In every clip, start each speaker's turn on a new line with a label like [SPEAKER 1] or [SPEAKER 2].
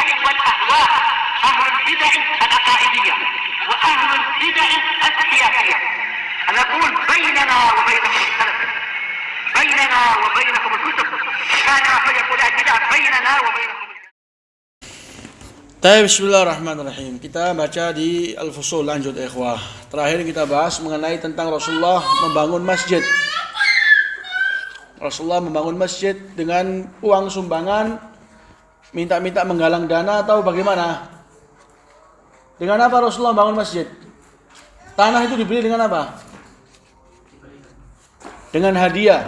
[SPEAKER 1] البدع والأهواء، أهل البدع العقائدية وأهل البدع السياسية. أنا أقول بيننا وبينكم السلف، بيننا وبينكم الكتب، كان فيقول البدع بيننا وبينكم.
[SPEAKER 2] Bismillahirrahmanirrahim. Kita baca di Al-Fusul, lanjut ikhwah. Terakhir kita bahas mengenai tentang Rasulullah membangun masjid. Rasulullah membangun masjid dengan uang sumbangan, minta-minta menggalang dana atau bagaimana? Dengan apa Rasulullah membangun masjid? Tanah itu dibeli dengan apa? Dengan hadiah.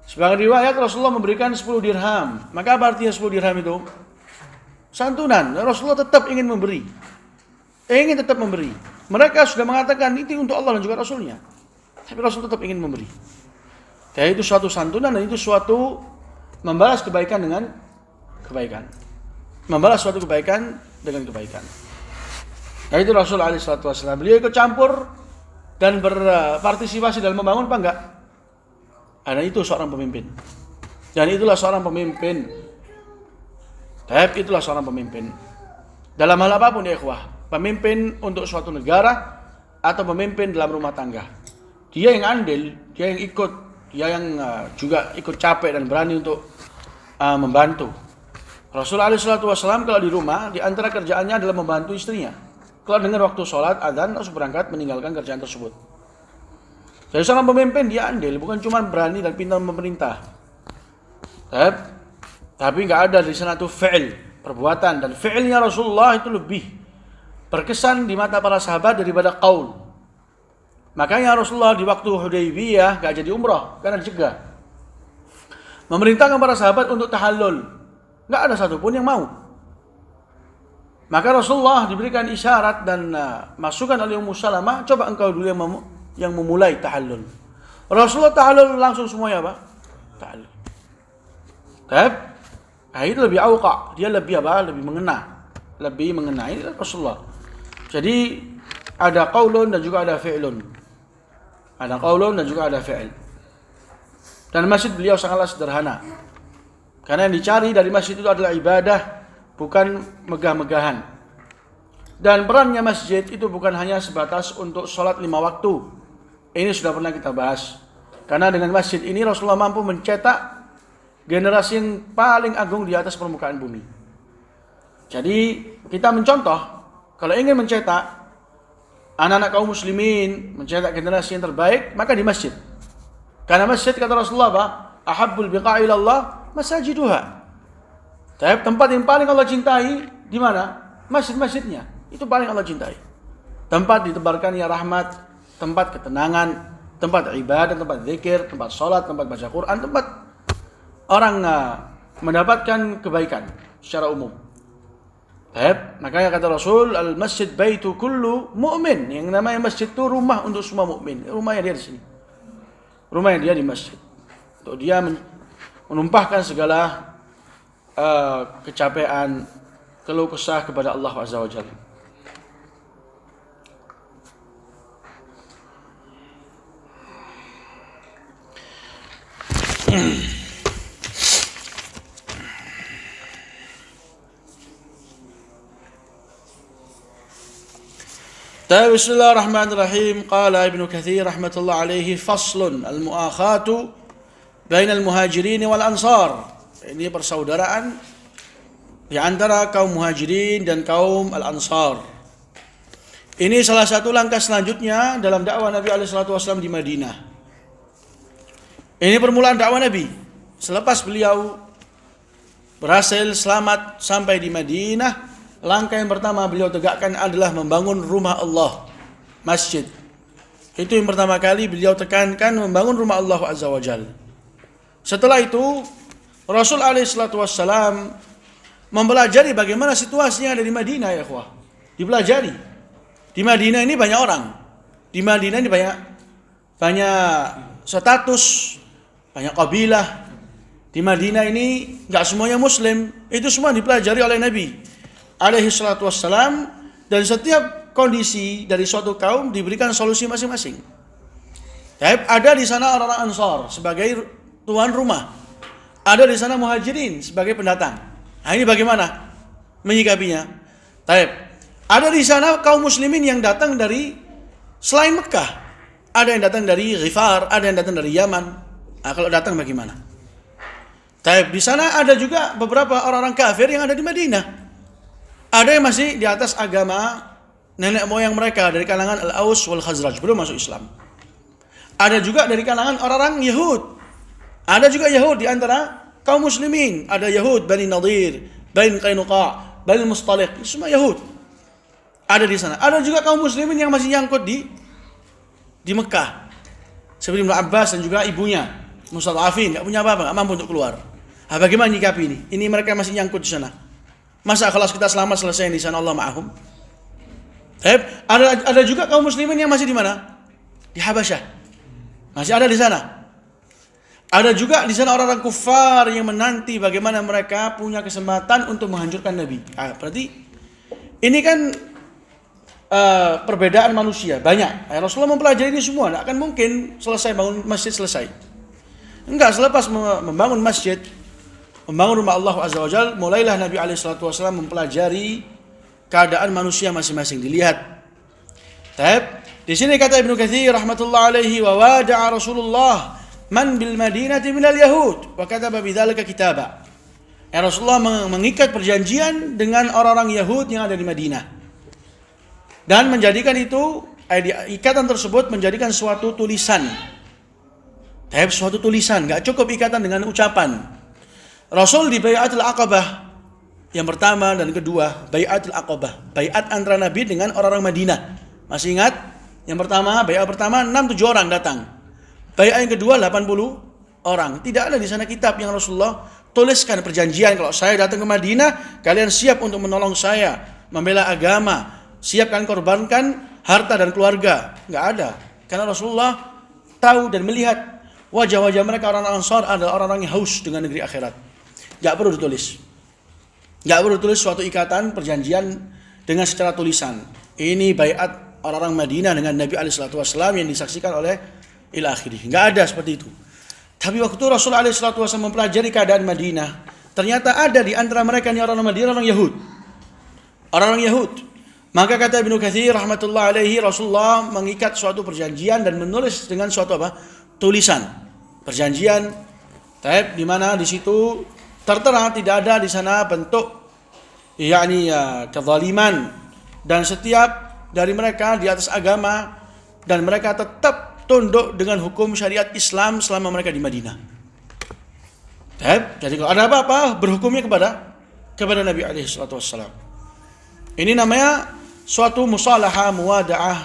[SPEAKER 2] Sebagian riwayat Rasulullah memberikan 10 dirham. Maka apa artinya 10 dirham itu? Santunan. Rasulullah tetap ingin memberi. Ingin tetap memberi. Mereka sudah mengatakan itu untuk Allah dan juga Rasulnya. Tapi Rasul tetap ingin memberi. Jadi itu suatu santunan dan itu suatu membalas kebaikan dengan kebaikan. Membalas suatu kebaikan dengan kebaikan. Nah itu Rasul SAW. Beliau ikut campur dan berpartisipasi dalam membangun apa enggak? Karena itu seorang pemimpin. Dan itulah seorang pemimpin. Itulah seorang pemimpin. Dalam hal apapun ya ikhwah. Pemimpin untuk suatu negara atau pemimpin dalam rumah tangga. Dia yang andil, dia yang ikut, dia yang juga ikut capek dan berani untuk membantu. Rasulullah SAW kalau di rumah, di antara kerjaannya adalah membantu istrinya. Kalau dengar waktu sholat, adzan, langsung berangkat meninggalkan kerjaan tersebut. Jadi seorang pemimpin dia andil, bukan cuma berani dan pintar memerintah. Tapi nggak ada di sana tuh fi'il, perbuatan, dan fi'ilnya Rasulullah itu lebih berkesan di mata para sahabat daripada qaul. Makanya Rasulullah di waktu Hudaybiyah nggak jadi umrah karena dicegah. Memerintahkan para sahabat untuk tahallul, nggak ada satupun yang mau. Maka Rasulullah diberikan isyarat dan masukan oleh Ummu Salamah, coba engkau dulu yang memulai tahallul. Rasulullah tahallul langsung semuanya apa? Tahallul. Nah itu lebih auqa, dia lebih apa? Lebih mengena. Ini Rasulullah. Jadi ada qaulun dan juga ada fi'lun. Ada qaulun dan juga ada fi'il. Dan masjid beliau sangatlah sederhana. Karena yang dicari dari masjid itu adalah ibadah, bukan megah-megahan. Dan perannya masjid itu bukan hanya sebatas untuk sholat 5 waktu. Ini sudah pernah kita bahas. Karena dengan masjid ini Rasulullah mampu mencetak generasi yang paling agung di atas permukaan bumi. Jadi kita mencontoh, kalau ingin mencetak anak-anak kaum muslimin, mencetak generasi yang terbaik, maka di masjid. Karena masjid kata Rasulullah apa? Ahabbul biqa'i ilallah masajiduha. Tempat yang paling Allah cintai di mana? Masjid-masjidnya. Itu paling Allah cintai. Tempat ditebarkannya rahmat, tempat ketenangan, tempat ibadah, tempat zikir, tempat sholat, tempat baca Quran, tempat orang mendapatkan kebaikan secara umum. Makanya kata Rasul, al-masjid baitu kullu mu'min. Yang namanya masjid itu rumah untuk semua mukmin. Rumahnya dia di sini. Rumahnya dia di masjid. Untuk dia menumpahkan segala kecapean, keluh kesah kepada Allah Azza wa Jalla. Bismillahirrahmanirrahim. Qala Ibnu Katsir rahmatullah alaihi faslun al-mu'akhatu bainal muhajirin wal ansar. Ini persaudaraan di antara kaum muhajirin dan kaum al-ansar. Ini salah satu langkah selanjutnya dalam dakwah Nabi SAW di Madinah. Ini permulaan dakwah Nabi. Selepas beliau berhasil selamat sampai di Madinah, langkah yang pertama beliau tegakkan adalah membangun rumah Allah, masjid. Itu yang pertama kali beliau tekankan, membangun rumah Allah Azza wa Jalla. Setelah itu Rasul SAW mempelajari bagaimana situasinya ada di Madinah ya ikhwah. Dipelajari. Di Madinah ini banyak orang. Di Madinah ini banyak status, banyak kabilah. Di Madinah ini enggak semuanya muslim. Itu semua dipelajari oleh Nabi alaihi salatu wassalam, dan setiap kondisi dari suatu kaum diberikan solusi masing-masing. Ada di sana orang-orang Ansar sebagai tuan rumah. Ada di sana Muhajirin sebagai pendatang. Nah, ini bagaimana? menyikapinya? Taib. Ada di sana kaum muslimin yang datang dari selain Mekah. Ada yang datang dari Ghifar, ada yang datang dari Yaman. Nah, kalau datang bagaimana? Taib. Di sana ada juga beberapa orang-orang kafir yang ada di Madinah. Ada yang masih di atas agama nenek moyang mereka dari kalangan Al-Aus wal Khazraj, belum masuk Islam. Ada juga dari kalangan orang-orang Yahud. Ada juga Yahud di antara kaum muslimin. Ada Yahud Bani Nadir, Bani Qainuqa, Bani Mustaliq, semua Yahud. Ada di sana. Ada juga kaum muslimin yang masih nyangkut di Mekah. Seperti Ibnu Abbas dan juga ibunya, mustad'afin, enggak punya apa-apa, enggak mampu untuk keluar. Nah, bagaimana nyikapi ini? Ini mereka masih nyangkut di sana. Masa kelas kita selamat selesai di sana, Allah ma'ahum. Ada juga kaum muslimin yang masih di mana? Di Habasyah. Masih ada di sana. Ada juga di sana orang-orang kufar yang menanti bagaimana mereka punya kesempatan untuk menghancurkan Nabi. Berarti ini kan perbedaan manusia banyak. Rasulullah mempelajari ini semua. Tidak akan mungkin selesai bangun masjid selesai. Enggak, selepas membangun masjid, membangun rumah Allah Azza wa Jalla, mulailah Nabi SAW mempelajari keadaan manusia masing-masing. Dilihat. Di sini kata Ibnu Katsir rahmatullah alaihi, wa wada'a Rasulullah man bil Madinati minal Yahud wa kataba bidzalika kitaba. Rasulullah mengikat perjanjian dengan orang-orang Yahud yang ada di Madinah. Dan menjadikan itu, ikatan tersebut menjadikan suatu tulisan. Suatu tulisan, enggak cukup ikatan dengan ucapan. Rasul di Bai'atul Aqabah yang pertama dan kedua, Bai'atul Aqabah, baiat antara Nabi dengan orang-orang Madinah. Masih ingat? Yang pertama, baiat pertama 6-7 orang datang. Baiat yang kedua 80 orang. Tidak ada di sana kitab yang Rasulullah tuliskan perjanjian, kalau saya datang ke Madinah, kalian siap untuk menolong saya, membela agama, siap kalian korbankan harta dan keluarga. Enggak ada. Karena Rasulullah tahu dan melihat wajah-wajah mereka orang-orang Ansar adalah orang-orang yang haus dengan negeri akhirat. Enggak perlu ditulis. Enggak perlu tulis suatu ikatan perjanjian dengan secara tulisan. Ini baiat orang-orang Madinah dengan Nabi SAW yang disaksikan oleh ila akhirih. Enggak ada seperti itu. Tapi waktu Rasulullah SAW mempelajari keadaan Madinah, ternyata ada di antara mereka ini orang-orang Madinah, orang Yahud. Orang-orang Yahud. Maka kata Ibnu Katsir rahmatullah alaihi, Rasulullah mengikat suatu perjanjian dan menulis dengan suatu tulisan. Perjanjian di mana di situ tertera tidak ada di sana bentuk kezaliman, dan setiap dari mereka di atas agama dan mereka tetap tunduk dengan hukum syariat Islam selama mereka di Madinah. Jadi kalau ada apa-apa berhukumnya kepada Nabi alaihi salatu wassalam. Ini namanya suatu musalaha muwada'ah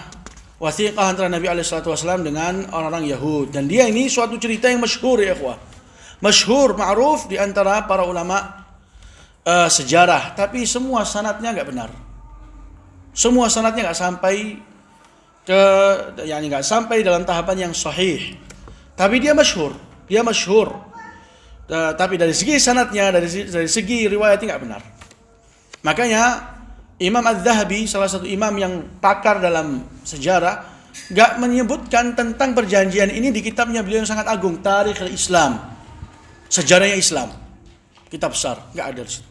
[SPEAKER 2] wasiqah antara Nabi SAW dengan orang-orang Yahud. Dan dia ini suatu cerita yang masyhur ya ikhwah. Masyhur, ma'ruf di antara para ulama sejarah. Tapi semua sanadnya enggak benar. Semua sanadnya enggak sampai enggak sampai dalam tahapan yang sahih. Tapi dia masyhur. Dia masyhur. Tapi dari segi sanadnya, dari segi riwayatnya enggak benar. Makanya Imam Az-Zahabi, salah satu imam yang pakar dalam sejarah, gak menyebutkan tentang perjanjian ini di kitabnya beliau yang sangat agung, Tarikh Islam, sejarahnya Islam, kitab besar, gak ada di situ.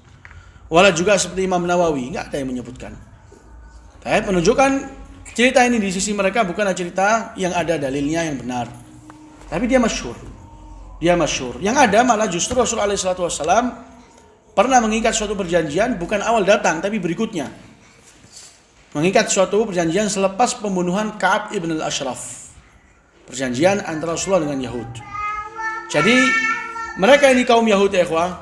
[SPEAKER 2] Walau juga seperti Imam Nawawi, gak ada yang menyebutkan. Tapi menunjukkan cerita ini di sisi mereka bukanlah cerita yang ada dalilnya yang benar. Tapi dia masyhur. Dia masyhur. Yang ada malah justru Rasulullah SAW pernah mengikat suatu perjanjian bukan awal datang tapi berikutnya. Mengikat suatu perjanjian selepas pembunuhan Ka'ab ibn al-Ashraf. Perjanjian antara Rasulullah dengan Yahud. Jadi mereka ini kaum Yahud ya ikhwah,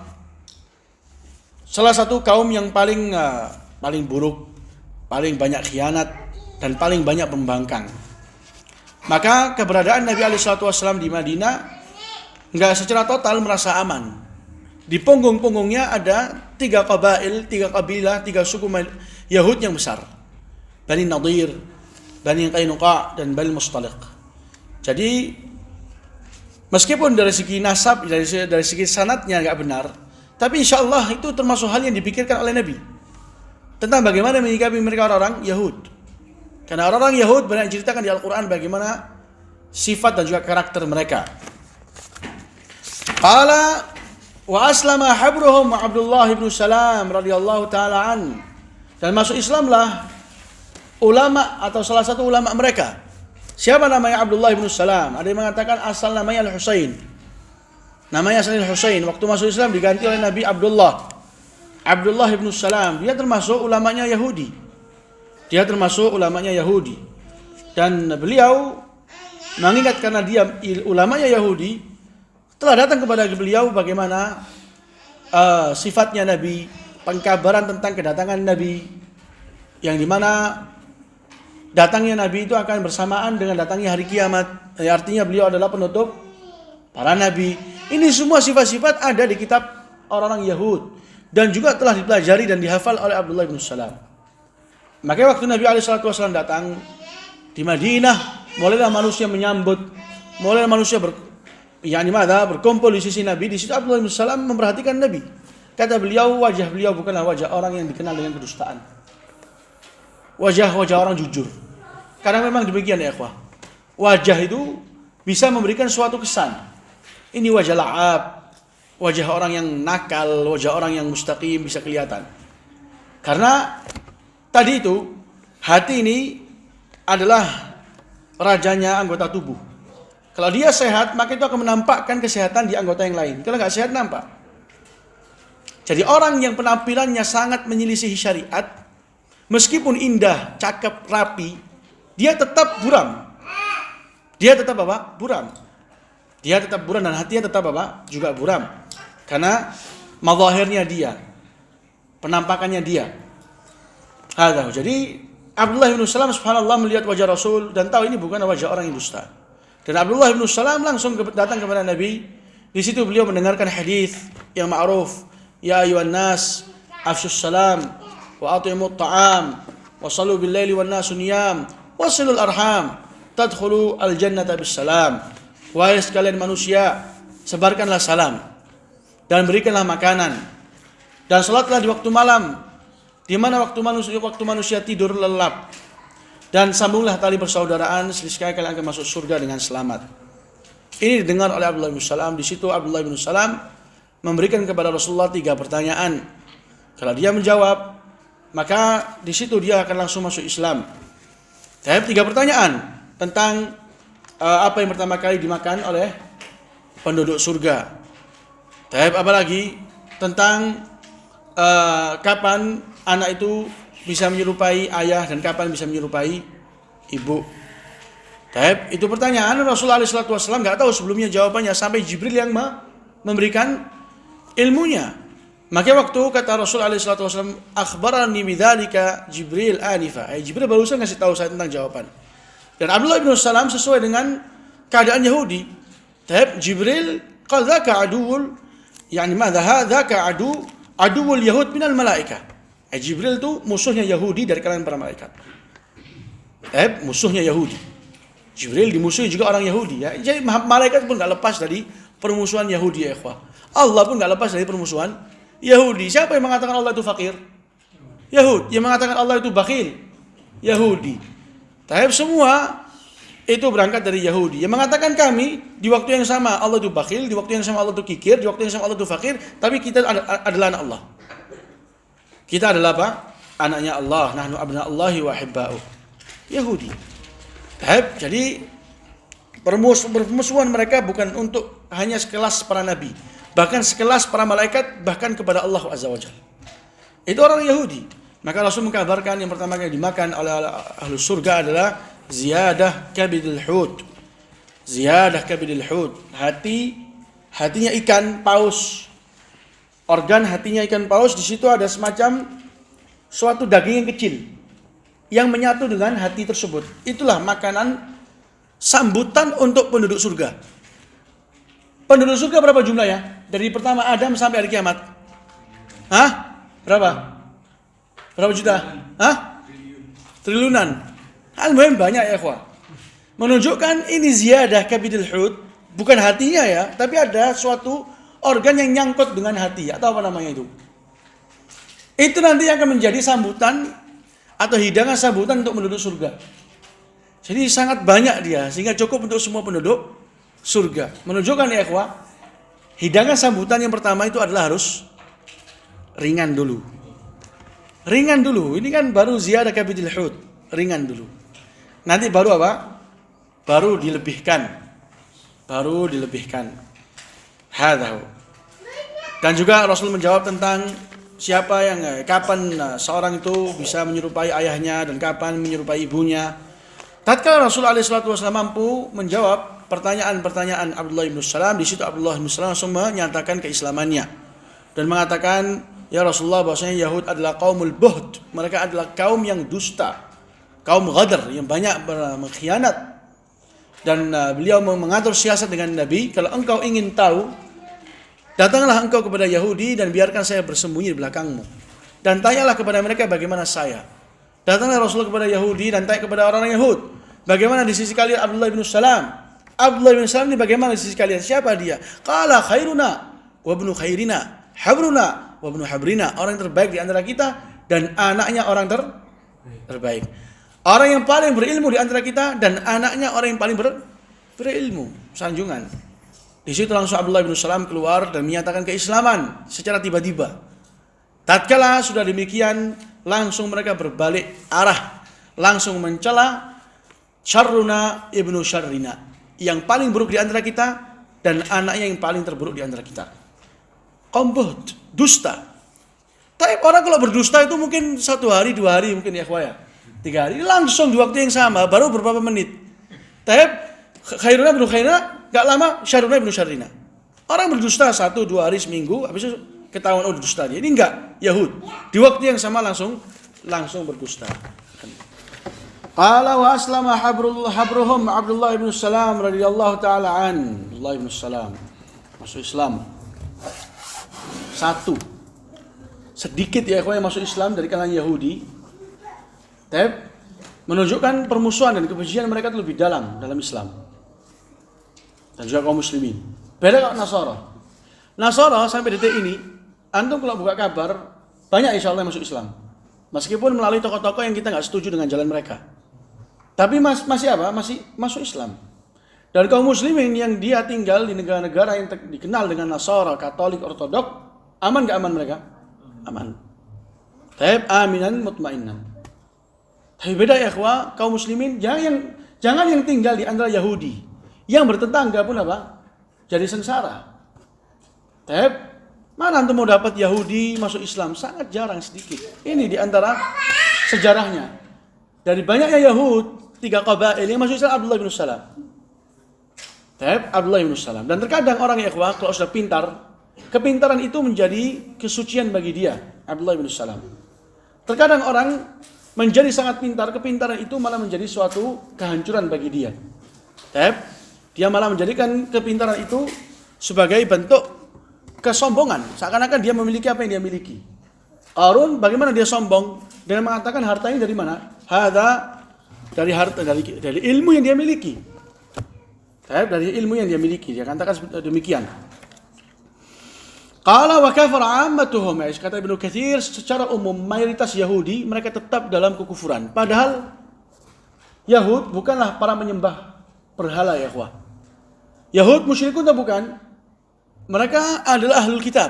[SPEAKER 2] salah satu kaum yang paling buruk, paling banyak khianat dan paling banyak pembangkang. Maka keberadaan Nabi SAW di Madinah enggak secara total merasa aman. Di punggung-punggungnya ada 3 qabail, 3 kabilah, 3 suku Yahud yang besar. Bani Nadir, Bani Qainuqa, dan Bani Mustaliq. Jadi meskipun dari segi nasab, dari segi sanadnya enggak benar, tapi insyaallah itu termasuk hal yang dipikirkan oleh Nabi. Tentang bagaimana menyikapi mereka orang-orang Yahud. Karena orang-orang Yahud banyak diceritakan di Al-Quran bagaimana sifat dan juga karakter mereka. Qala Wa aslama habruhum Abdullah bin Salam radhiyallahu taala an. Dan masuk Islamlah ulama atau salah satu ulama mereka. Siapa namanya Abdullah bin Salam? Ada yang mengatakan asal namanya Al-Husain. Namanya asal Al-Husain. Waktu masuk Islam diganti oleh Nabi Abdullah. Abdullah bin Salam, dia termasuk ulamanya Yahudi. Dan beliau mengingat karena dia ulamanya Yahudi, telah datang kepada beliau bagaimana sifatnya Nabi, pengkabaran tentang kedatangan Nabi, yang dimana datangnya Nabi itu akan bersamaan dengan datangnya hari kiamat. Artinya beliau adalah penutup para Nabi. Ini semua sifat-sifat ada di kitab orang-orang Yahud dan juga telah dipelajari dan dihafal oleh Abdullah bin Salam. Maka waktu Nabi SAW datang di Madinah, mulailah manusia menyambut, mulailah manusia berkumpul di sisi Nabi. Di situ Abdullah bin Salam memperhatikan Nabi. Kata beliau, wajah beliau bukanlah wajah orang yang dikenal dengan kedustaan. Wajah orang jujur. Karena memang demikian ya ikhwah. Wajah itu bisa memberikan suatu kesan. Ini wajah la'ab, wajah orang yang nakal, wajah orang yang mustaqim bisa kelihatan. Karena tadi itu hati ini adalah rajanya anggota tubuh. Kalau dia sehat, maka itu akan menampakkan kesehatan di anggota yang lain. Kalau nggak sehat, nampak. Jadi orang yang penampilannya sangat menyelisihi syariat, meskipun indah, cakep, rapi, dia tetap buram. Dia tetap apa? Buram. Dia tetap buram dan hatinya tetap apa? Juga buram. Karena mazahirnya dia, penampakannya dia. Jadi Abdullah bin Salam subhanallah melihat wajah Rasul dan tahu ini bukan wajah orang yang dusta. Dan Abdullah bin Salam langsung datang kepada Nabi. Di situ beliau mendengarkan hadis yang ma'ruf, ya ayyuhan nas afshus salam wa at'imut ta'am wa sallu bil laili wan nasu niyam wasilul arham tadkhulu al jannata bis salam. Wahai sekalian manusia, sebarkanlah salam dan berikanlah makanan dan salatlah di waktu malam, di mana waktu manusia tidur lelap, dan sambunglah tali persaudaraan, sekali kalian akan masuk surga dengan selamat. Ini didengar oleh Abdullah bin Salam. Di situ Abdullah bin Salam memberikan kepada Rasulullah 3 pertanyaan. Kalau dia menjawab, maka di situ dia akan langsung masuk Islam. Tapi 3 pertanyaan tentang apa yang pertama kali dimakan oleh penduduk surga. Tapi apalagi tentang kapan anak itu bisa menyerupai ayah dan kapan bisa menyerupai ibu. Tapi itu pertanyaan Rasulullah SAW nggak tahu sebelumnya jawabannya sampai Jibril yang memberikan ilmunya. Maka waktu kata Rasulullah SAW, akhbarani bidzalika Jibril anifa. Jibril barusan ngasih tahu saya tentang jawaban. Dan Abdullah bin Salam sesuai dengan keadaan Yahudi. Tapi Jibril qala dzaka aduwul, yani madza hadzaka aduwul yahud minal malaikah. Jibril itu musuhnya Yahudi dari kalangan para malaikat. Musuhnya Yahudi. Jibril dimusuhi juga orang Yahudi ya. Jadi malaikat pun enggak lepas dari permusuhan Yahudi ya ikhwah. Allah pun enggak lepas dari permusuhan Yahudi. Siapa yang mengatakan Allah itu fakir? Yahudi. Yang mengatakan Allah itu bakhil? Yahudi. Tapi semua itu berangkat dari Yahudi. Yang mengatakan kami di waktu yang sama Allah itu bakhil, di waktu yang sama Allah itu kikir, di waktu yang sama Allah itu fakir, tapi kita adalah anak Allah. Kita adalah apa? Anaknya Allah. Nahnu abna'ullahi wa hibba'u. Yahudi. Jadi permusuhan mereka bukan untuk hanya sekelas para nabi, bahkan sekelas para malaikat, bahkan kepada Allah Azza wa Jalla. Itu orang Yahudi. Maka Rasul mengkabarkan yang pertama kali dimakan oleh ahli surga adalah ziyadah kabidul hut. Ziyadah kabidul hut. Hatinya ikan paus. Organ hatinya ikan paus, di situ ada semacam suatu daging yang kecil yang menyatu dengan hati tersebut. Itulah makanan sambutan untuk penduduk surga. Penduduk surga berapa jumlahnya? Dari pertama Adam sampai hari kiamat. Berapa? Berapa juta? Triliunan. Al-muhim banyak ya ikhwah. Menunjukkan ini ziyadah kabidul hut, bukan hatinya ya, tapi ada suatu organ yang nyangkut dengan hati atau apa namanya itu. Itu nanti akan menjadi sambutan atau hidangan sambutan untuk penduduk surga. Jadi sangat banyak dia sehingga cukup untuk semua penduduk surga. Menunjukkan ya ikhwah, Hidangan sambutan yang pertama itu adalah harus ringan dulu. Ringan dulu. Ini kan baru ziyadah kabidil hut. Ringan dulu. Nanti baru apa? Baru dilebihkan. Baru dilebihkan. Hadza. Dan juga Rasul menjawab tentang kapan seorang itu bisa menyerupai ayahnya dan kapan menyerupai ibunya. Tatkala Rasul alaihi salatu wasallam mampu menjawab pertanyaan-pertanyaan Abdullah bin Salam, di situ Abdullah bin Salam langsung menyatakan keislamannya dan mengatakan, ya Rasulullah, bahwasanya Yahud adalah kaumul buht, mereka adalah kaum yang dusta, kaum ghadar, yang banyak mengkhianat. Dan beliau mengatur siasat dengan Nabi, kalau engkau ingin tahu, datanglah engkau kepada Yahudi dan biarkan saya bersembunyi di belakangmu. Dan tanyalah kepada mereka bagaimana saya. Datanglah Rasulullah kepada Yahudi dan tanya kepada orang-orang Yahud, bagaimana di sisi kalian Abdullah bin Salam? Abdullah bin Salam ini bagaimana di sisi kalian? Siapa dia? Qala khairuna wa ibnu khairina, habruna wa ibnu habrina. Orang yang terbaik di antara kita dan anaknya orang terbaik. Orang yang paling berilmu di antara kita dan anaknya orang yang paling berilmu. Sanjungan. Di situ langsung Abdullah bin Salam keluar dan menyatakan keislaman secara tiba-tiba. Tatkala sudah demikian, langsung mereka berbalik arah, langsung mencela syarruna ibnu syarrina, yang paling buruk di antara kita dan anaknya yang paling terburuk di antara kita. Kaum buht, dusta. Tapi orang kalau berdusta itu mungkin 1 hari, 2 hari mungkin ya ikhwaya. 3 hari, langsung di waktu yang sama, baru beberapa menit. Tapi khairuna ibnu khairina, gak lama syarruna ibnu syarrina. Orang berdusta 1-2 hari, seminggu, habis itu ketahuan dusta dia. Ini enggak Yahud. Di waktu yang sama langsung berdusta. Qala wa aslama habruhum Abdullah bin Salam radhiyallahu taala an. Abdullah bin Salam masuk Islam. 1. Sedikit ya yang masuk Islam dari kalangan Yahudi. Tapi menunjukkan permusuhan dan kebencian mereka itu lebih dalam Islam. Dan juga kaum muslimin. Beda kalau Nasara sampai detik ini, antum kalau buka kabar, banyak insya Allah yang masuk Islam. Meskipun melalui tokoh-tokoh yang kita nggak setuju dengan jalan mereka. Tapi masih apa? Masih masuk Islam. Dan kaum muslimin yang dia tinggal di negara-negara yang dikenal dengan Nasara, Katolik, Ortodok, aman nggak aman mereka? Aman. Taib aminan mutmainan. Tapi beda ya kaum muslimin, jangan yang tinggal di antara Yahudi, yang bertetangga pun apa? Jadi sengsara. Taib. Mana antum mau dapat Yahudi masuk Islam? Sangat jarang, sedikit. Ini di antara sejarahnya. Dari banyaknya Yahud, 3 qabail yang masuk Islam Abdullah bin Salam. Abdullah bin Salam. Dan terkadang orang kalau sudah pintar, kepintaran itu menjadi kesucian bagi dia, Abdullah bin Salam. Terkadang orang menjadi sangat pintar, kepintaran itu malah menjadi suatu kehancuran bagi dia. Dia malah menjadikan kepintaran itu sebagai bentuk kesombongan, seakan-akan dia memiliki apa yang dia miliki. Qarun bagaimana dia sombong dengan mengatakan hartanya dari mana? Dari ilmu yang dia miliki. Dari ilmu yang dia miliki, dia katakan demikian. Qala wa kafara ammatuhum, kata Ibnu Katsir, secara umum mayoritas Yahudi mereka tetap dalam kekufuran. Padahal Yahud bukanlah para menyembah berhala ya ikhwah. Yahud musyrikun atau bukan? Mereka adalah ahlul kitab.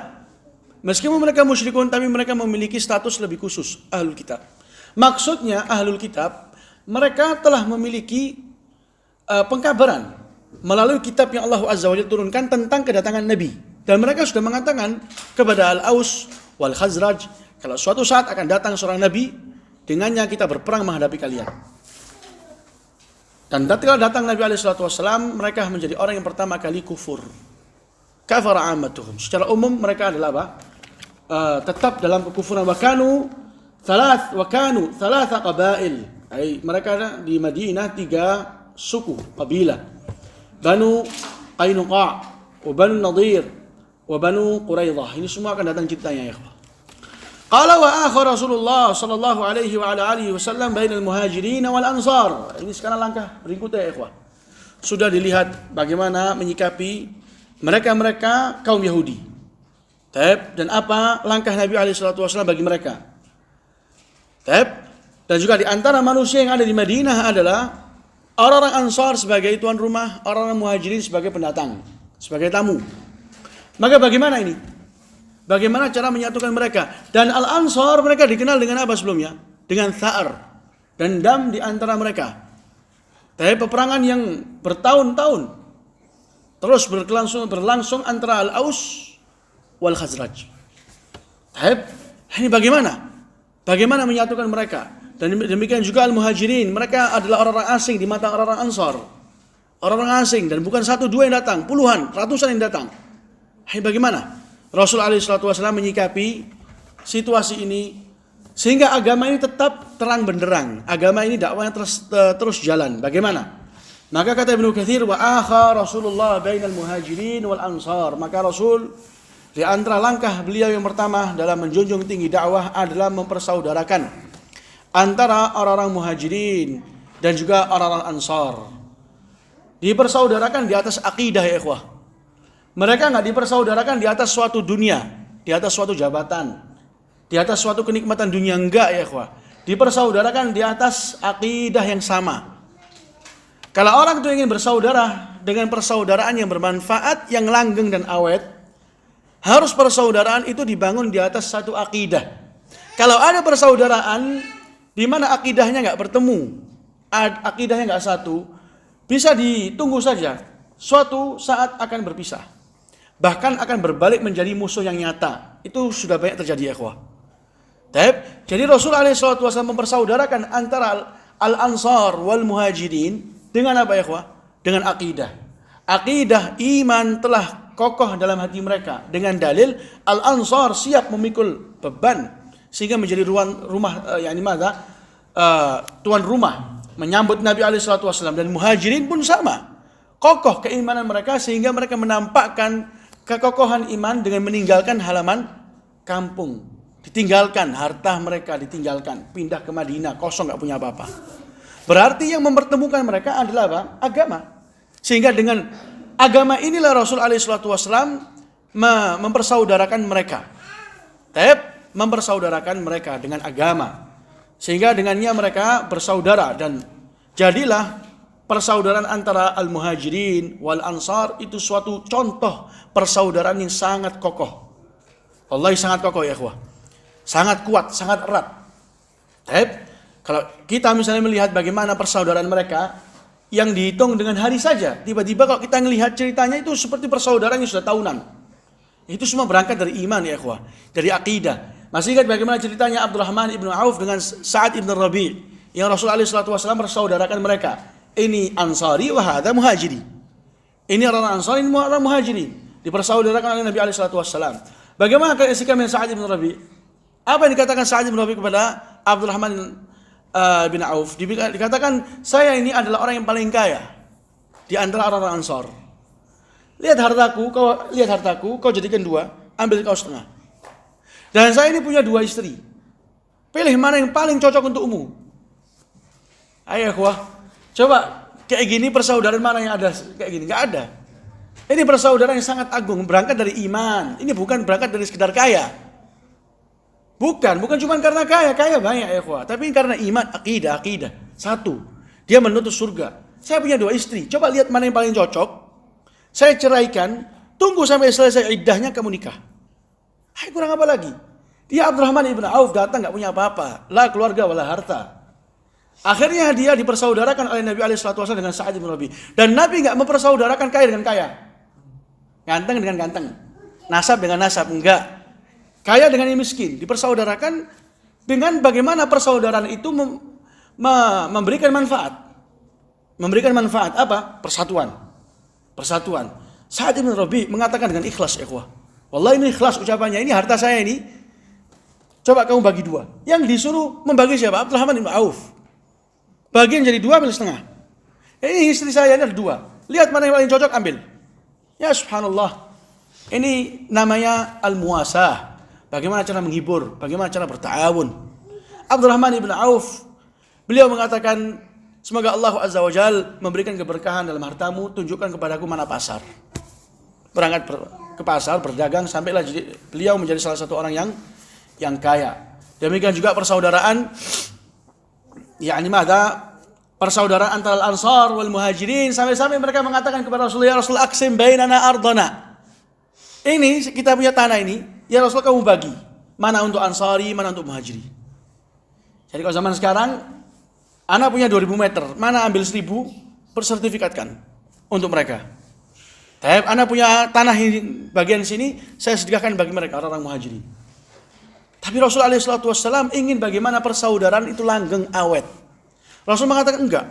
[SPEAKER 2] Meskipun mereka musyrikun, tapi mereka memiliki status lebih khusus, ahlul kitab. Maksudnya ahlul kitab, mereka telah memiliki pengkabaran melalui kitab yang Allah Azza wa Jalla turunkan tentang kedatangan Nabi. Dan mereka sudah mengatakan kepada Al-Aus wal Khazraj, kalau suatu saat akan datang seorang Nabi, dengannya kita berperang menghadapi kalian. Dan ketika datang Nabi SAW, mereka menjadi orang yang pertama kali kufur. Kafara ammatuhum. Secara umum mereka adalah apa? Tetap dalam kekufuran. Wakanu thalatha qabail. Mereka di Madinah 3 suku, kabilah. Banu Qainuqa, wa Banu Nadir, wa Banu Quraidah. Ini semua akan datang ciptanya ya ikhwah. Qala wa akhir Rasulullah sallallahu alaihi wa ala alihi wasallam bainal muhajirin wal ansar. Ini sekarang langkah berikutnya ya ikhwah. Sudah dilihat bagaimana menyikapi mereka kaum Yahudi. Dan apa langkah Nabi SAW bagi mereka. Dan juga di antara manusia yang ada di Madinah adalah orang-orang Ansar sebagai tuan rumah, orang-orang Muhajirin sebagai pendatang, sebagai tamu. Maka bagaimana ini? Bagaimana cara menyatukan mereka? Dan Al-Ansar mereka dikenal dengan apa sebelumnya? Dengan tha'ar, dendam di antara mereka. Tapi peperangan yang bertahun-tahun terus berlangsung antara Al-Aus wal Khazraj. Tapi ini bagaimana? Bagaimana menyatukan mereka? Dan demikian juga Al-Muhajirin, mereka adalah orang-orang asing di mata orang-orang Ansar. Orang-orang asing dan bukan satu dua yang datang, puluhan, ratusan yang datang. Ini bagaimana? Rasul SAW menyikapi situasi ini sehingga agama ini tetap terang benderang. Agama ini dakwahnya terus jalan. Bagaimana? Maka kata Ibnu Katsir, wa akha Rasulullah bainal muhajirin wal ansar. Maka Rasul di antara langkah beliau yang pertama dalam menjunjung tinggi dakwah adalah mempersaudarakan antara orang-orang muhajirin dan juga orang-orang ansar. Dipersaudarakan di atas akidah ya ikhwah. Mereka nggak dipersaudarakan di atas suatu dunia, di atas suatu jabatan, di atas suatu kenikmatan dunia, enggak ya ikhwah. Dipersaudarakan di atas akidah yang sama. Kalau orang itu ingin bersaudara dengan persaudaraan yang bermanfaat, yang langgeng dan awet, harus persaudaraan itu dibangun di atas satu akidah. Kalau ada persaudaraan di mana akidahnya nggak bertemu, akidahnya nggak satu, bisa ditunggu saja. Suatu saat akan berpisah. Bahkan akan berbalik menjadi musuh yang nyata. Itu sudah banyak terjadi ya ikhwah. Jadi Rasul SAW mempersaudarakan antara Al-Ansar wal Muhajirin dengan apa ya ikhwah? Dengan akidah. Akidah iman telah kokoh dalam hati mereka. Dengan dalil Al-Ansar siap memikul beban sehingga menjadi tuan rumah menyambut Nabi SAW. Dan Muhajirin pun sama. Kokoh keimanan mereka sehingga mereka menampakkan kekokohan iman dengan meninggalkan halaman kampung. Ditinggalkan harta mereka, ditinggalkan. Pindah ke Madinah, kosong gak punya apa-apa. Berarti yang mempertemukan mereka adalah apa? Agama. Sehingga dengan agama inilah Rasul SAW mempersaudarakan mereka. Mempersaudarakan mereka dengan agama. Sehingga dengannya mereka bersaudara. Dan jadilah persaudaraan antara Al-Muhajirin wal Ansar itu suatu contoh persaudaraan yang sangat kokoh. Wallahi sangat kokoh ya ikhwah. Sangat kuat, sangat erat. Kalau kita misalnya melihat bagaimana persaudaraan mereka yang dihitung dengan hari saja, tiba-tiba kalau kita melihat ceritanya itu seperti persaudaraan yang sudah tahunan. Itu semua berangkat dari iman ya ikhwah, dari akidah. Masih ingat bagaimana ceritanya Abdurrahman ibn Auf dengan Sa'ad ibn Rabi' yang Rasulullah SAW persaudarakan mereka. Ini Ansari wa hadha Muhajiri. Ini orang Ansari, ini orang Muhajiri. Dipersaudarakan oleh Nabi SAW. Bagaimana sikap Sa'ad ibn Rabi'? Apa yang dikatakan Sa'ad ibn Rabi' kepada Abdurrahman bin Auf? Dikatakan, saya ini adalah orang yang paling kaya di antara orang Ansar. Lihat hartaku, kau jadikan dua, ambil kau setengah. Dan saya ini punya dua istri. Pilih mana yang paling cocok untukmu. Ayo ikhwah. Coba kayak gini persaudaraan mana yang ada kayak gini? Gak ada. Ini persaudaraan yang sangat agung, berangkat dari iman. Ini bukan berangkat dari sekedar kaya. Bukan cuma karena kaya banyak ya ikhwah. Tapi karena iman, akidah. Satu, dia menuntut surga. Saya punya dua istri, coba lihat mana yang paling cocok. Saya ceraikan, tunggu sampai selesai iddahnya kamu nikah. Hai, kurang apa lagi? Dia Abdurrahman ibn Auf datang gak punya apa-apa, la keluarga wala harta. Akhirnya dia dipersaudarakan oleh Nabi SAW dengan Sa'ad bin Rabi'. Dan Nabi enggak mempersaudarakan kaya dengan kaya. Ganteng dengan ganteng. Nasab dengan nasab. Enggak. Kaya dengan yang miskin. Dipersaudarakan dengan bagaimana persaudaraan itu memberikan manfaat. Memberikan manfaat apa? Persatuan. Sa'ad bin Rabi' mengatakan dengan ikhlas ikhwah. Wallahi ini ikhlas ucapannya. Ini harta saya ini. Coba kamu bagi dua. Yang disuruh membagi siapa? Abdurrahman bin Auf. Bagian jadi dua, ambil setengah. Ini istri saya ini ada dua. Lihat mana yang paling cocok, ambil. Ya subhanallah. Ini namanya al-muasah. Bagaimana cara menghibur, bagaimana cara berta'awun. Abdurrahman ibn Auf, beliau mengatakan, semoga Allah Azza wa Jal memberikan keberkahan dalam hartamu, tunjukkan kepadaku mana pasar. Berangkat ke pasar, berdagang, sampailah beliau menjadi salah satu orang yang kaya. Demikian juga persaudaraan, persaudaraan antara Al-Ansar wal Muhajirin, sampai-sampai mereka mengatakan kepada Rasulullah, ya Rasul, aksim bainana ardana. Ini kita punya tanah ini, ya Rasul kamu bagi. Mana untuk Ansari, mana untuk Muhajiri. Jadi kalau zaman sekarang, anak punya 2000 meter, mana ambil 1000, persertifikatkan untuk mereka. Tapi anak punya tanah bagian sini, saya sedekahkan bagi mereka, orang-orang Muhajiri. Tapi Rasul SAW ingin bagaimana persaudaraan itu langgeng awet. Rasul mengatakan enggak.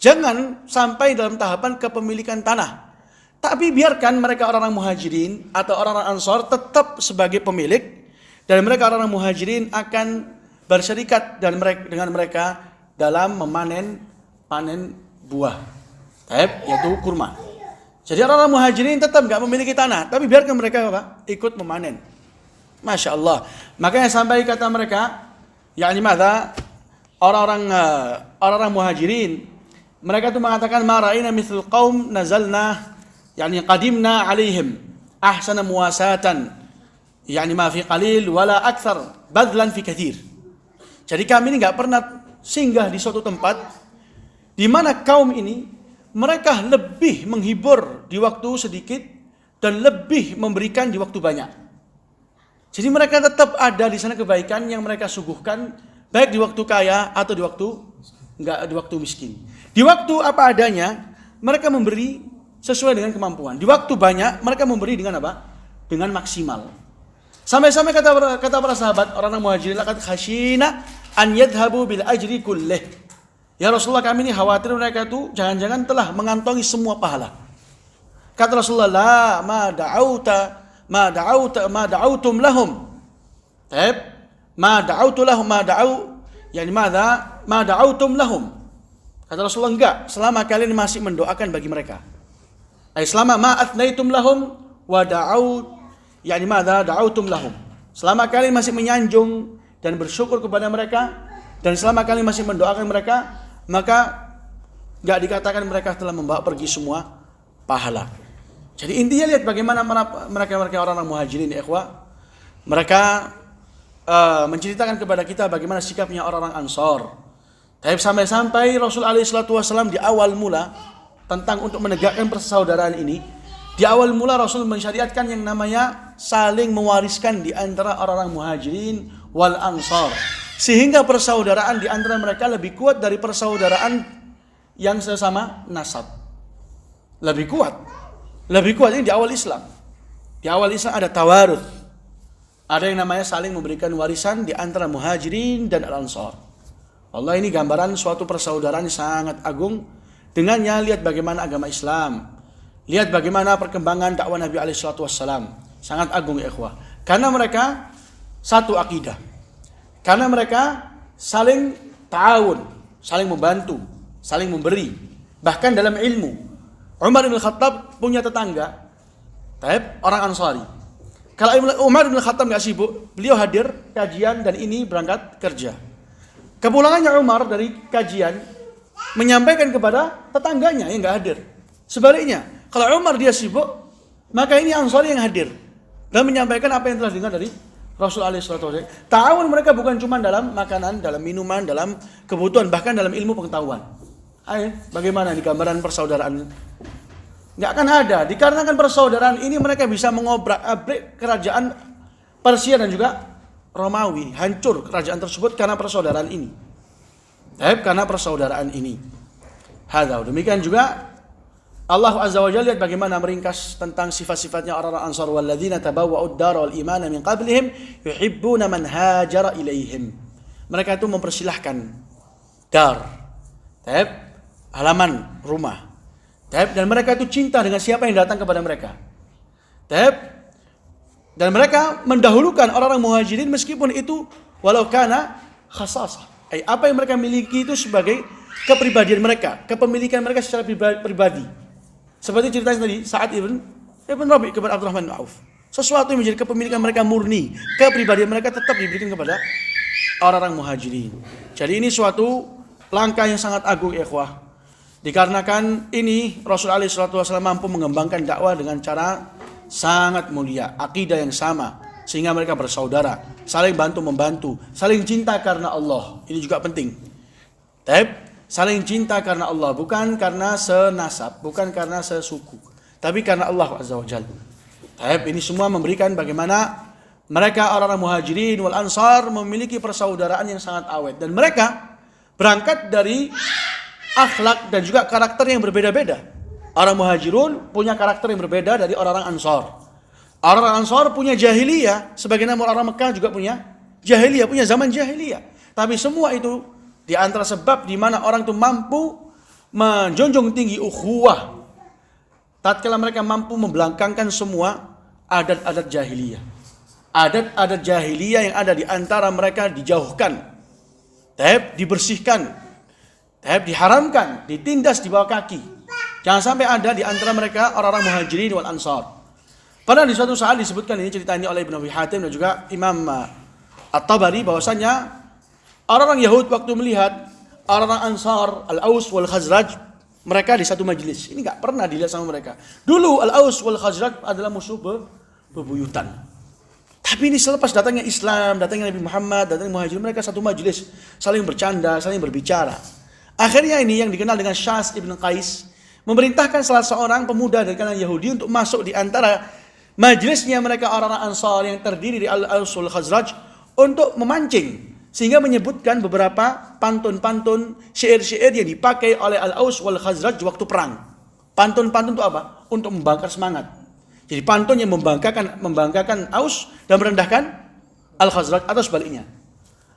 [SPEAKER 2] Jangan sampai dalam tahapan kepemilikan tanah. Tapi biarkan mereka orang-orang Muhajirin atau orang-orang Ansor tetap sebagai pemilik. Dan mereka orang-orang Muhajirin akan berserikat dengan mereka dalam panen buah. Yaitu kurma. Jadi orang-orang Muhajirin tetap enggak memiliki tanah. Tapi biarkan mereka ikut memanen. Masya Allah. Makanya sampai kata mereka, yakni mada orang-orang Muhajirin, mereka itu mengatakan ma ra'ina mithl qaum nazalna, yakni qadimna alaihim ahsana muwasatan, yakni ma fi qalil wala akthar badlan fi kathir. Jadi kami ini enggak pernah singgah di suatu tempat di mana kaum ini mereka lebih menghibur di waktu sedikit dan lebih memberikan di waktu banyak. Jadi mereka tetap ada di sana kebaikan yang mereka suguhkan, baik di waktu kaya atau di waktu miskin. Di waktu apa adanya, mereka memberi sesuai dengan kemampuan. Di waktu banyak, mereka memberi dengan apa? Dengan maksimal. Sampai-sampai kata para sahabat, orang-orang Muhajirin, laqad khashina an yadhhabu bil ajri kullih. Ya Rasulullah, kami ini khawatir mereka itu jangan-jangan telah mengantongi semua pahala. Kata Rasulullah, la ma da'autum lahum. Ma da'autum lahum. Kata Rasulullah, enggak, selama kalian masih mendoakan bagi mereka. Selama ma athnaitum lahum wa da'autum lahum. Selama kalian masih menyanjung dan bersyukur kepada mereka, dan selama kalian masih mendoakan mereka, maka enggak dikatakan mereka telah membawa pergi semua pahala. Jadi intinya lihat bagaimana mereka orang-orang Muhajirin, ikhwah. Mereka menceritakan kepada kita bagaimana sikapnya orang-orang Ansor. Tapi sampai Rasul SAW di awal mula tentang untuk menegakkan persaudaraan ini, di awal mula Rasul mensyariatkan yang namanya saling mewariskan di antara orang-orang Muhajirin wal Ansor, sehingga persaudaraan di antara mereka lebih kuat dari persaudaraan yang sesama nasab. Lebih kuat ini di awal Islam. Di awal Islam ada tawaruth. Ada yang namanya saling memberikan warisan di antara Muhajirin dan Al-Ansar. Allah, ini gambaran suatu persaudaraan yang sangat agung. Dengannya lihat bagaimana agama Islam. Lihat bagaimana perkembangan dakwah Nabi SAW. Sangat agung ya ikhwah. Karena mereka satu akidah. Karena mereka saling ta'awun, saling membantu, saling memberi. Bahkan dalam ilmu. Umar bin Khattab punya tetangga, orang Ansari. Kalau Umar bin Khattab nggak sibuk, beliau hadir kajian dan ini berangkat kerja. Kepulangannya Umar dari kajian menyampaikan kepada tetangganya yang nggak hadir. Sebaliknya, kalau Umar dia sibuk, maka ini Ansari yang hadir dan menyampaikan apa yang telah dengar dari Rasul SAW. Ta'awun mereka bukan cuma dalam makanan, dalam minuman, dalam kebutuhan, bahkan dalam ilmu pengetahuan. Ayo, bagaimana ini gambaran persaudaraan? Nggak akan ada. Dikarenakan persaudaraan ini mereka bisa mengobrak-abrik kerajaan Persia dan juga Romawi. Hancur kerajaan tersebut karena persaudaraan ini. Karena persaudaraan ini. Demikian juga Allah Azza wa Jalla lihat bagaimana meringkas tentang sifat-sifatnya orang-orang Ansar, walladzina tabawwa'ud dara wal imana min qablihim yuhibbuna man hajara ilaihim. Mereka itu mempersilahkan dar, halaman rumah. Dan mereka itu cinta dengan siapa yang datang kepada mereka. Dan mereka mendahulukan orang-orang Muhajirin meskipun itu walau kana khasasah. Apa yang mereka miliki itu sebagai kepribadian mereka, kepemilikan mereka secara pribadi. Seperti ceritanya tadi, Sa'ad ibn Rabi' kepada Abdurrahman bin Auf. Sesuatu yang menjadi kepemilikan mereka murni, kepribadian mereka tetap diberikan kepada orang-orang Muhajirin. Jadi ini suatu langkah yang sangat agung ya ikhwah. Dikarenakan ini Rasulullah SAW mampu mengembangkan dakwah dengan cara sangat mulia, akidah yang sama, sehingga mereka bersaudara, saling bantu-membantu, saling cinta karena Allah. Ini juga penting. Saling cinta karena Allah, bukan karena senasab, bukan karena sesuku, tapi karena Allah Azza wa Jalla. Ini semua memberikan bagaimana mereka orang-orang Muhajirin wal Ansar memiliki persaudaraan yang sangat awet, dan mereka berangkat dari akhlak dan juga karakter yang berbeda-beda. Orang Muhajirun punya karakter yang berbeda dari orang-orang Ansar. Orang-orang Ansar punya jahiliyah, sebagaimana orang Mekah juga punya jahiliyah, punya zaman jahiliyah. Tapi semua itu di antara sebab di mana orang itu mampu menjunjung tinggi ukhuwah, tatkala mereka mampu membelangkangkan semua adat-adat jahiliyah. Adat-adat jahiliyah yang ada di antara mereka dijauhkan, dibersihkan, diharamkan, ditindas di bawah kaki. Jangan sampai ada di antara mereka orang-orang Muhajirin wal Ansar. Pada di suatu saat disebutkan, ini cerita ini oleh Ibnu Abi Hatim dan juga Imam At-Tabari, bahwasanya orang-orang Yahud waktu melihat orang-orang Ansar, Al-Aus wal Khazraj, mereka di satu majelis. Ini enggak pernah dilihat sama mereka. Dulu Al-Aus wal Khazraj adalah musuh bebuyutan. Tapi ini selepas datangnya Islam, datangnya Nabi Muhammad, datangnya Muhajirin, mereka satu majelis, saling bercanda, saling berbicara. Akhirnya ini yang dikenal dengan Syas ibn Qais memerintahkan salah seorang pemuda dari kalangan Yahudi untuk masuk di antara majelisnya mereka orang-orang Ansar yang terdiri dari Al-Aus wal Khazraj untuk memancing, sehingga menyebutkan beberapa pantun-pantun, syair-syair yang dipakai oleh Al-Aus wal Khazraj waktu perang. Pantun-pantun itu apa? Untuk membangkar semangat. Jadi pantun yang membanggakan Aus dan merendahkan Al-Khazraj atau sebaliknya.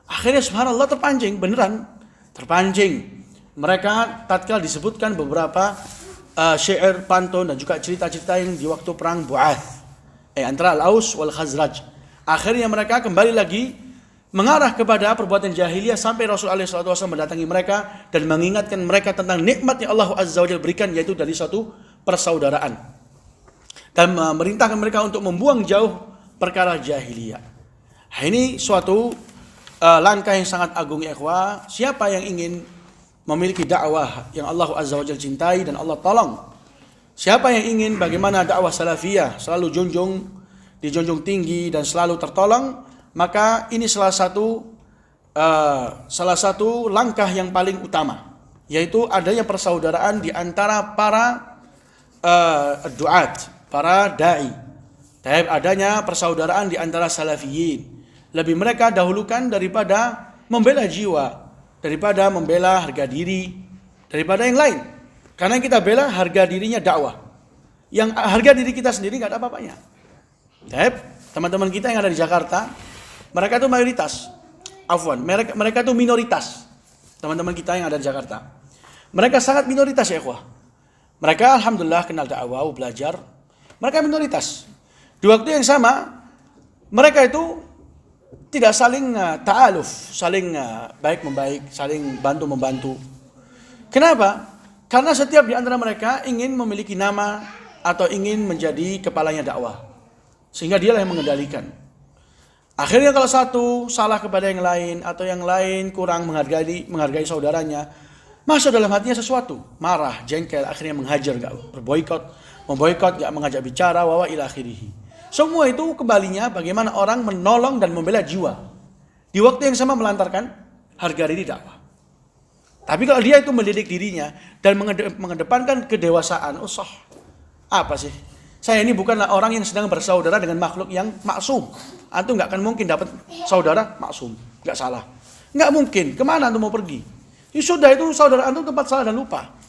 [SPEAKER 2] Akhirnya subhanallah terpancing, beneran terpancing. Mereka tatkala disebutkan beberapa syair, pantun dan juga cerita-cerita yang di waktu perang Bu'ath antara Al-Aus wal Khazraj. Akhirnya mereka kembali lagi mengarah kepada perbuatan jahiliyah sampai Rasulullah SAW mendatangi mereka dan mengingatkan mereka tentang nikmat yang Allah Azza wa Jalla berikan, yaitu dari suatu persaudaraan, dan memerintahkan mereka untuk membuang jauh perkara jahiliyah. Ini suatu langkah yang sangat agung ya ikhwah. Siapa yang ingin memiliki dakwah yang Allah Azza wa Jalla cintai dan Allah tolong, siapa yang ingin bagaimana dakwah salafiyah selalu dijunjung tinggi dan selalu tertolong, maka ini salah satu langkah yang paling utama, yaitu adanya persaudaraan di antara para duat, para dai. Adanya persaudaraan di antara salafiyin. Lebih mereka dahulukan daripada membela jiwa, daripada membela harga diri, daripada yang lain. Karena yang kita bela harga dirinya dakwah. Yang harga diri kita sendiri nggak ada apa-apanya. Teman-teman kita yang ada di Jakarta, mereka itu mayoritas. Mereka itu minoritas. Teman-teman kita yang ada di Jakarta, mereka sangat minoritas ya ikhwah. Mereka alhamdulillah kenal dakwah, belajar. Mereka minoritas. Di waktu yang sama, mereka itu tidak saling ta'aluf, saling baik membaik, saling bantu membantu. Kenapa? Karena setiap di antara mereka ingin memiliki nama atau ingin menjadi kepalanya dakwah, sehingga dialah yang mengendalikan. Akhirnya kalau satu salah kepada yang lain atau yang lain kurang menghargai saudaranya, masuk dalam hatinya sesuatu, marah, jengkel, akhirnya menghajar, memboikot, gak mengajak bicara, wa ila akhirih. Semua itu kembalinya bagaimana orang menolong dan membela jiwa. Di waktu yang sama melantarkan harga diri dakwah. Tapi kalau dia itu mendidik dirinya dan mengedepankan kedewasaan, apa sih? Saya ini bukanlah orang yang sedang bersaudara dengan makhluk yang maksum. Antum gak akan mungkin dapat saudara maksum, gak salah. Gak mungkin, kemana antum mau pergi? Ya sudah, itu saudara antum tempat salah dan lupa.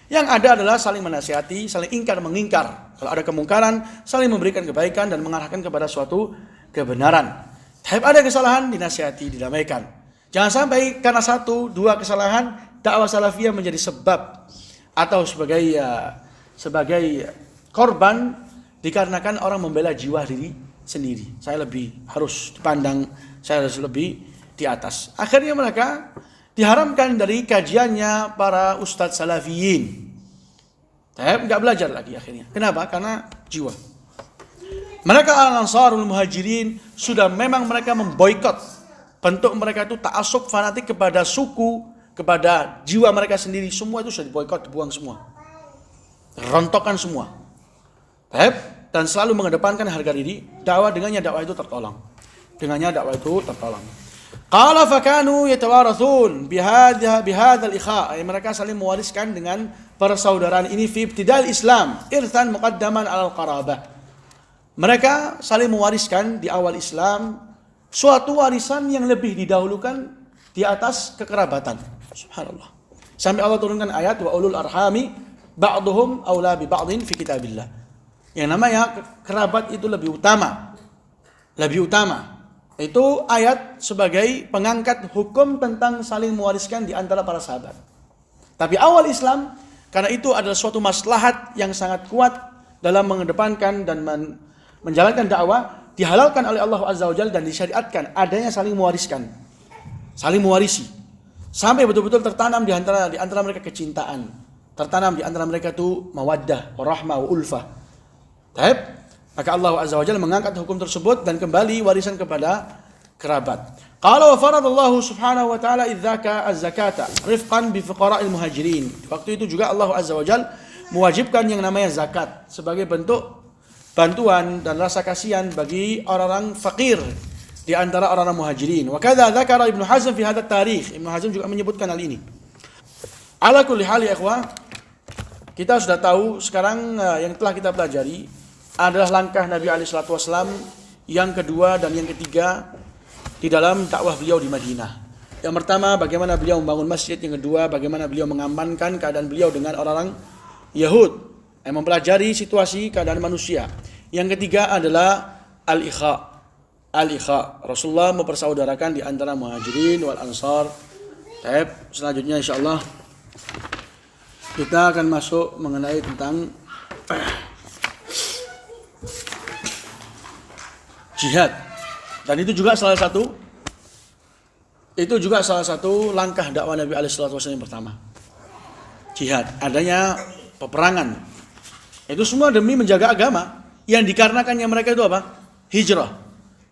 [SPEAKER 2] Yang ada adalah saling menasihati, saling ingkar mengingkar. Kalau ada kemungkaran, saling memberikan kebaikan dan mengarahkan kepada suatu kebenaran. Tapi ada kesalahan, dinasihati, didamaikan. Jangan sampai karena 1, 2 kesalahan, dakwah salafiyah menjadi sebab atau sebagai korban dikarenakan orang membela jiwa diri sendiri. Saya harus dipandang, saya harus lebih di atas. Akhirnya mereka diharamkan dari kajiannya para ustadz salafiyin. Enggak belajar lagi akhirnya. Kenapa? Karena jiwa. Mereka Al-Ansarul Muhajirin sudah memang mereka memboikot. Bentuk mereka itu ta'assub fanatik kepada suku, kepada jiwa mereka sendiri. Semua itu sudah diboikot, dibuang semua. Rontokan semua. Dan selalu mengedepankan harga diri. Dengannya dakwah itu tertolong. Qala fakanu yatawarathun bihadzal ikha. Mereka saling mewariskan dengan persaudaraan ini fi ibtidal Islam irthan muqaddaman alal qarabah. mereka saling mewariskan di awal Islam suatu warisan yang lebih didahulukan di atas kekerabatan. Subhanallah. Sampai Allah turunkan ayat wa ulul arhami ba'duhum aula bi ba'din fi kitabillah. Yang namanya kerabat itu lebih utama. Lebih utama. Itu ayat sebagai pengangkat hukum tentang saling mewariskan di antara para sahabat. Tapi awal Islam, karena itu adalah suatu maslahat yang sangat kuat dalam mengedepankan dan menjalankan dakwah, dihalalkan oleh Allah Azza wa Jalla dan disyariatkan adanya saling mewariskan. Saling mewarisi. Sampai betul-betul tertanam di antara mereka kecintaan. Tertanam di antara mereka itu mawaddah, warahmah, wa ulfah. Maka Allah Azza wa Jalla mengangkat hukum tersebut dan kembali warisan kepada kerabat. Qala wa faradallahu subhanahu wa ta'ala idzaka az-zakata rifqan bi fuqara'il muhajirin. Waktu itu juga Allah Azza wa Jalla mewajibkan yang namanya zakat sebagai bentuk bantuan dan rasa kasihan bagi orang-orang fakir di antara orang-orang muhajirin. Wa kadza dzakara Ibnu Hazm fi hadzal tarikh. Ibnu Hazm juga menyebutkan hal ini. Ala kulli hal ya ikhwah, kita sudah tahu sekarang yang telah kita pelajari adalah langkah Nabi SAW yang kedua dan yang ketiga di dalam dakwah beliau di Madinah. Yang pertama, bagaimana beliau membangun masjid. Yang kedua, bagaimana beliau mengamankan keadaan beliau dengan orang-orang Yahud yang mempelajari situasi keadaan manusia. Yang ketiga adalah al-ikha. Al-ikha. Rasulullah mempersaudarakan di antara muhajirin wal ansar. Selanjutnya insyaallah kita akan masuk mengenai tentang jihad. Dan itu juga salah satu langkah dakwah Nabi SAW yang pertama. Jihad, adanya peperangan. Itu semua demi menjaga agama. Yang dikarenakannya mereka itu apa? Hijrah.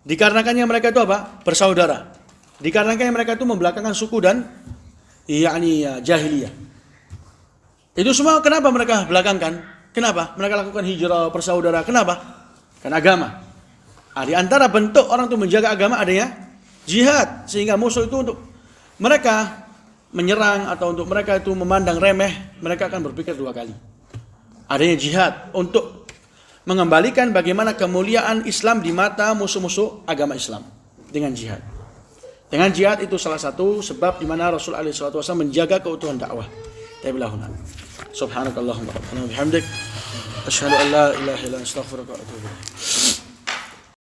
[SPEAKER 2] Dikarenakannya mereka itu apa? Bersaudara. Dikarenakannya mereka itu membelakangkan suku dan jahiliyah. Itu semua kenapa mereka belakangkan? Kenapa? Mereka lakukan hijrah, bersaudara. Kenapa? Karena agama. Di antara bentuk orang itu menjaga agama adanya jihad. Sehingga musuh itu untuk mereka menyerang atau untuk mereka itu memandang remeh, mereka akan berpikir dua kali. Adanya jihad untuk mengembalikan bagaimana kemuliaan Islam di mata musuh-musuh agama Islam dengan jihad. Dengan jihad itu salah satu sebab di mana Rasul SAW menjaga keutuhan dakwah. Subhanakallahumma wa bihamdik asyhadu an la ilaha illa anta astaghfiruka wa atubu ilaik.